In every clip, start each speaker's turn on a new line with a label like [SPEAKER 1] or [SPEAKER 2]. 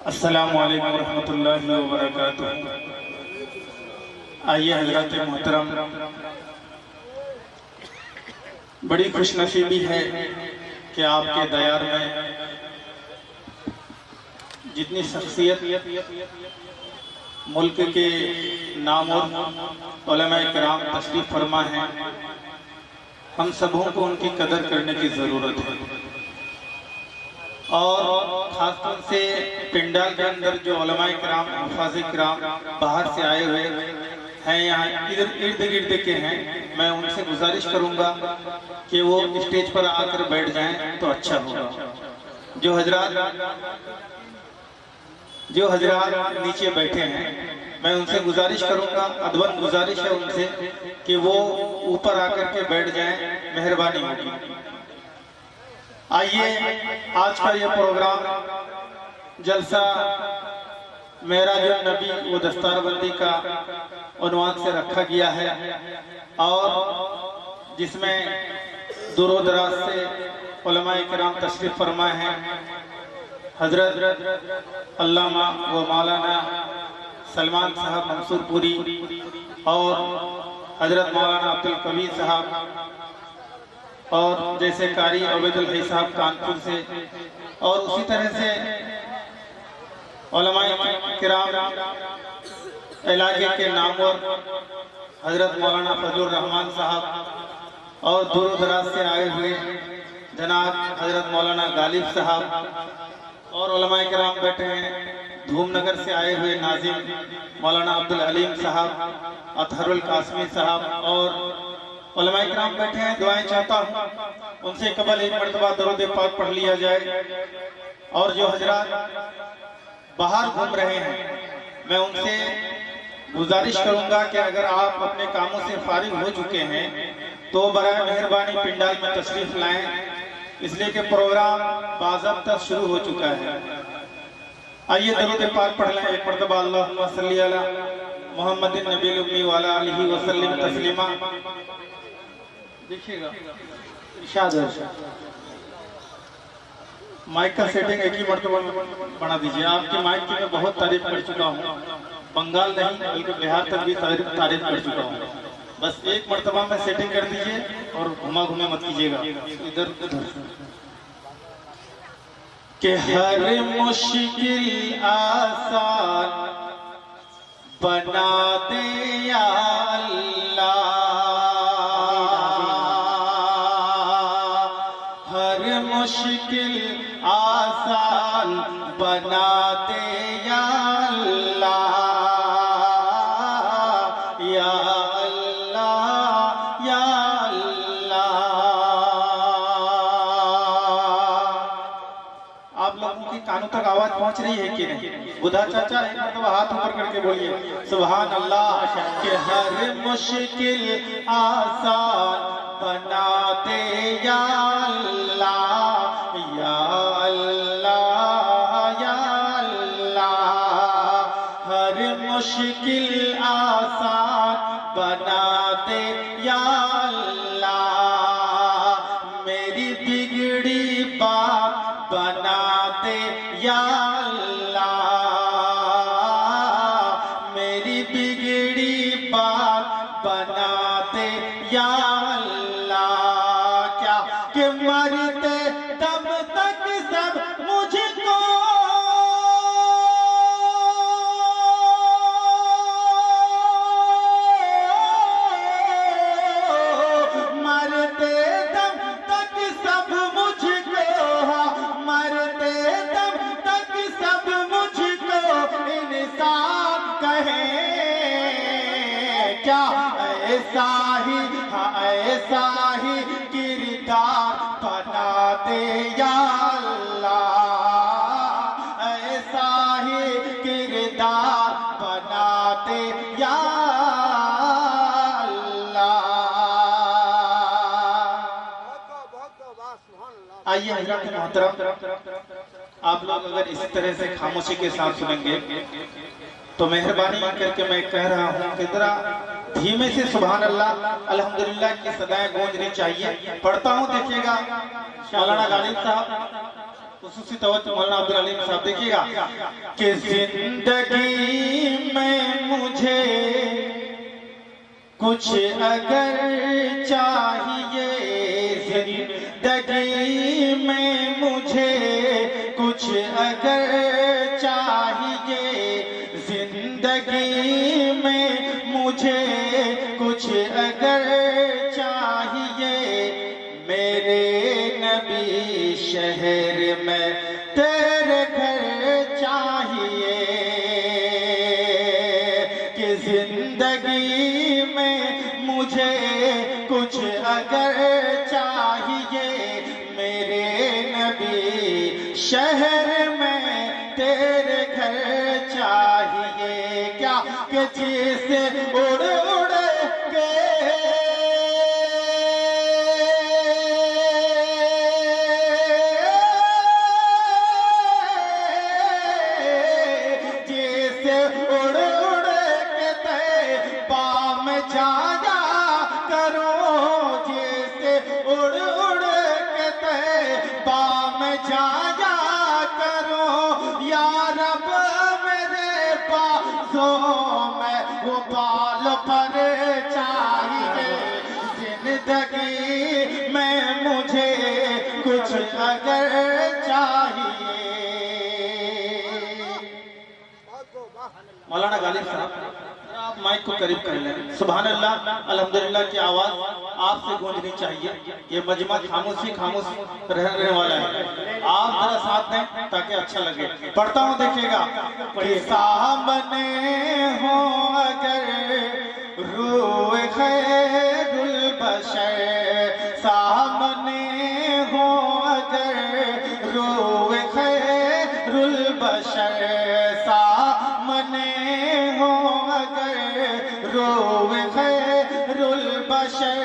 [SPEAKER 1] السلام علیکم ورحمۃ اللہ وبرکاتہ۔ آئیے حضرات محترم، بڑی خوش نصیبی ہے کہ آپ کے دیار میں جتنی شخصیت ملک کے نامور علماء کرام تشریف فرما ہیں، ہم سبوں کو ان کی قدر کرنے کی ضرورت ہے، اور خاص طور سے پنڈال کے اندر جو علماء کرام، حفاظ کرام باہر سے آئے ہوئے ہیں، یہاں ارد گرد کے ہیں، میں ان سے گزارش کروں گا کہ وہ اسٹیج پر آ کر بیٹھ جائیں تو اچھا ہوگا۔ جو حضرات نیچے بیٹھے ہیں، میں ان سے گزارش کروں گا، ادباً گزارش ہے ان سے کہ وہ اوپر آ کر کے بیٹھ جائیں، مہربانی ہوگی۔ آئیے، آج کا یہ پروگرام جلسہ معراج النبی و دستار بندی کا عنوان سے رکھا گیا ہے، اور جس میں دور و دراز سے علماء کرام تشریف فرمائے ہیں۔ حضرت علامہ و مولانا سلمان صاحب منصور پوری اور حضرت مولانا عبدالقوی صاحب، اور جیسے قاری عبید الحی صاحب کانپور سے، اور اسی طرح سے علماء کرام علاقے کے نامور حضرت مولانا فضل الرحمان صاحب، اور دور و دراز سے آئے ہوئے جناب حضرت مولانا غالب صاحب، اور علماء کرام بیٹھے ہیں دھوم نگر سے آئے ہوئے ناظم مولانا عبدالعلیم صاحب، اطہر القاسمی صاحب، اور علماء کرام بیٹھے ہیں۔ دعائیں چاہتا ہوں ان سے قبل ایک مرتبہ درود پاک پڑھ لیا جائے، اور جو حضرات باہر گھوم رہے ہیں، میں ان سے گزارش کروں گا کہ اگر آپ اپنے کاموں سے فارغ ہو چکے ہیں تو برائے مہربانی پنڈال میں تشریف لائیں، اس لیے کہ پروگرام باضابطہ شروع ہو چکا ہے۔ آئیے درود پاک پڑھ لیں ایک مرتبہ، اللہم صلی علی محمد النبی الامی وعلی آلہ وسلم تسلیما۔ دیکھیے گا ارشاد ہے، مائک کا سیٹنگ ایک ہی مرتبہ بنا دیجئے۔ آپ کی مائک کی میں بہت تعریف کر چکا ہوں، بنگال نہیں بلکہ بہار تک بھی تعریف کر چکا ہوں، بس ایک مرتبہ میں سیٹنگ کر دیجئے اور گھما گھومے مت کیجئے گا ادھر ادھر۔ کہ ہر مشکل آسان بنا دے یا اللہ، ہر مشکل آسان بنا دے یا اللہ، یا اللہ، یا اللہ۔ آپ لوگوں کی کانوں تک آواز پہنچ رہی ہے کہ نہیں؟ بدھا چاچا ایک مرتبہ ہاتھ اوپر کر کے بولیے سبحان اللہ۔ کہ ہر مشکل آسان بنا دے یا اللہ، یا اللہ، یا اللہ، ہر مشکل آسان بنا دے یا اللہ، میری بگڑی بات بنا دے یا اللہ، میری بگڑی بات بنا دے یا اللہ۔ کیا کہ مرتے دم تک سب مجھ کو مرتے دم تک سب مجھ کو، مرتے دم تک سب مجھ کو انسان کہیں، کیا ایسا ہی ایسا ہی کردار بنا دے یا اللہ، ایسا ہی کردار بنا دے یا اللہ۔ آئیے حضرات محترم، آپ لوگ اگر اسی طرح سے خاموشی کے ساتھ سنیں گے تو مہربانی کر کے میں کہہ رہا ہوں کہ ذرا دھیمے سے سبحان اللہ الحمدللہ کی صدائیں گونجنی چاہیے۔ پڑھتا ہوں، دیکھیے گا مولانا غالب صاحب خصوصی توجہ مولانا عبدالعلیم صاحب دیکھیے گا کہ زندگی میں مجھے کچھ اگر چاہیے، زندگی میں مجھے کچھ اگر چاہیے، زندگی میں مجھے کچھ اگر چاہیے، میرے نبی شہر میں تیرے گھر چاہیے، کہ زندگی میں مجھے کچھ اگر چاہیے، میرے نبی شہر میں تیرے گھر چاہیے، کیا کہ جس اڑ اڑ کے پر چاہیے، زندگی میں مجھے کچھ اگر چاہیے۔ مولانا غالب صاحب آپ مائک کو قریب کر لیں۔ سبحان اللہ، الحمدللہ کی آواز آپ سے گونجنی چاہیے۔ یہ مجمع خاموش رہنے والا ہے، آپ ذرا ساتھ دیں تاکہ اچھا لگے۔ پڑھتا ہوں دیکھیے گا کہ سامنے ہو اگر روح خیر البشر، سامنے ہو اگر روح خیر البشر، سامنے ہو اگر روح خیر البشر،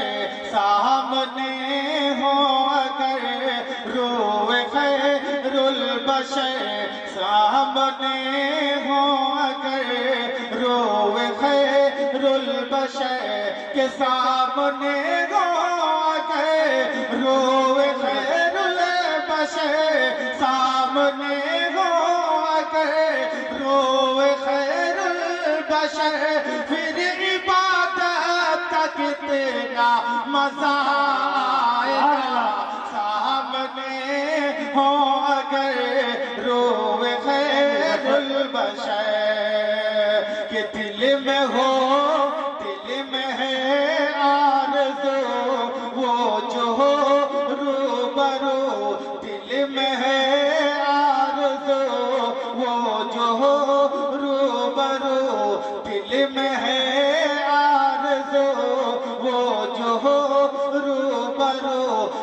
[SPEAKER 1] سامنے ہو اگر روح خیر البشر، سامنے ہو اگر روح خیر البشر، کے سامنے ہو اگر روح خیر البشر، سامنے ہو اگر روح خیر البشر، پھر عبادت کا کتنا مزہ آئے گا، سامنے ہو اگر روح خیر البشر، کہ دل میں ہو، دل میں ہے آرزو وہ جو ہو روبرو، دل میں ہے آرزو وہ جو ہو روبرو، دل میں ہے آرزو وہ جو ہو روبرو،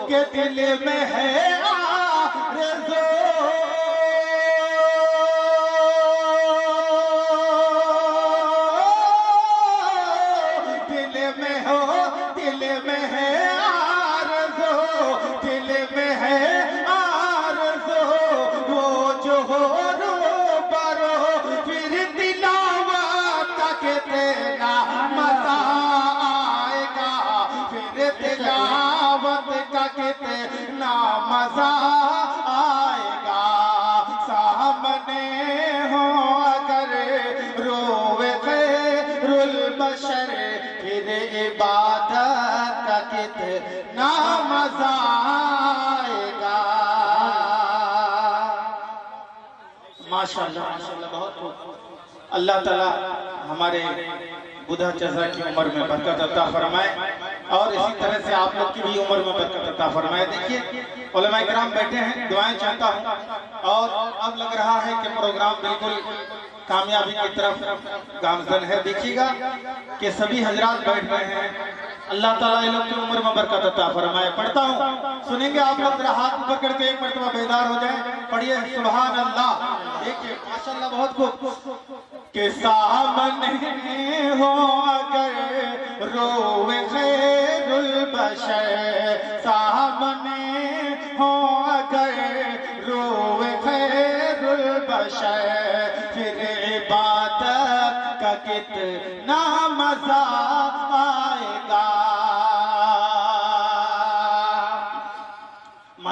[SPEAKER 1] کہ دل میں ہے آرزو مزہ آئے گا، سامنے ہو اگر روح خیر البشر، پھر عبادت کا کتنا مزہ آئے گا۔ ماشاءاللہ بہت خوب، اللہ تعالیٰ ہمارے بودھا جزا کی عمر میں برکت عطا فرمائے، اور اسی طرح سے آپ لوگ کی بھی عمر میں برکت عطا فرمائے۔ دیکھیے علماء کرام بیٹھے ہیں، دعائیں چاہتا ہوں، اور اب لگ رہا ہے کہ پروگرام بالکل کامیابی کی طرف گامزن ہے۔ دیکھیے گا کہ سبھی حضرات بیٹھ رہے ہیں، اللہ تعالیٰ ان لوگ کی عمر میں برکت عطا فرمائے۔ پڑھتا ہوں، سنیں گے آپ لوگ، ذرا ہاتھ پکڑ کے ایک مرتبہ بیدار ہو جائیں، پڑھیے سبحان اللہ۔ دیکھیے ماشاءاللہ بہت خوب، کہ سامنے ہو اگر روح خیر البشر، سامنے ہو اگر روح خیر البشر، پھر عبادت کا کتنا مزہ آئے گا۔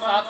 [SPEAKER 1] 7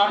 [SPEAKER 1] 8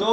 [SPEAKER 1] 2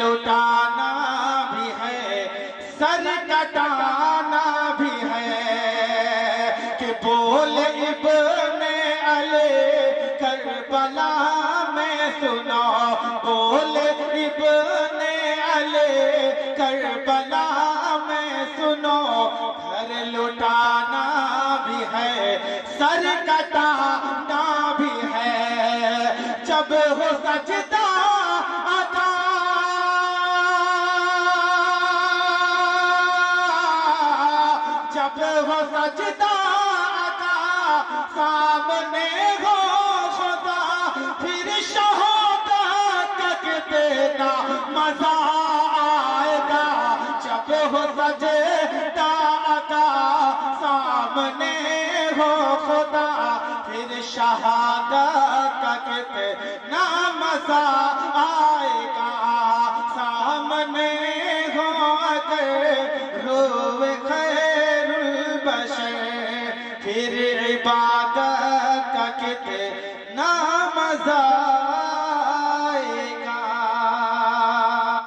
[SPEAKER 1] لٹانا بھی ہے سر کٹانا بھی ہے کہ بول ابن علی کربلا میں سنو بول ابن علی کربلا میں سنو گھر لٹانا بھی ہے سر کٹانا بھی ہے جب ہو سجدہ ادا جب ہو سجدہ ادا سامنے ہو خدا پھر شہادت تک دینا مزہ آئے گا جب ہو سجدہ ادا سامنے ہو خدا پھر شہادت تک دینا مزہ آئے گا سامنے ہو اگر روئے خیر البشر پھر عبادت کا کتنا مزہ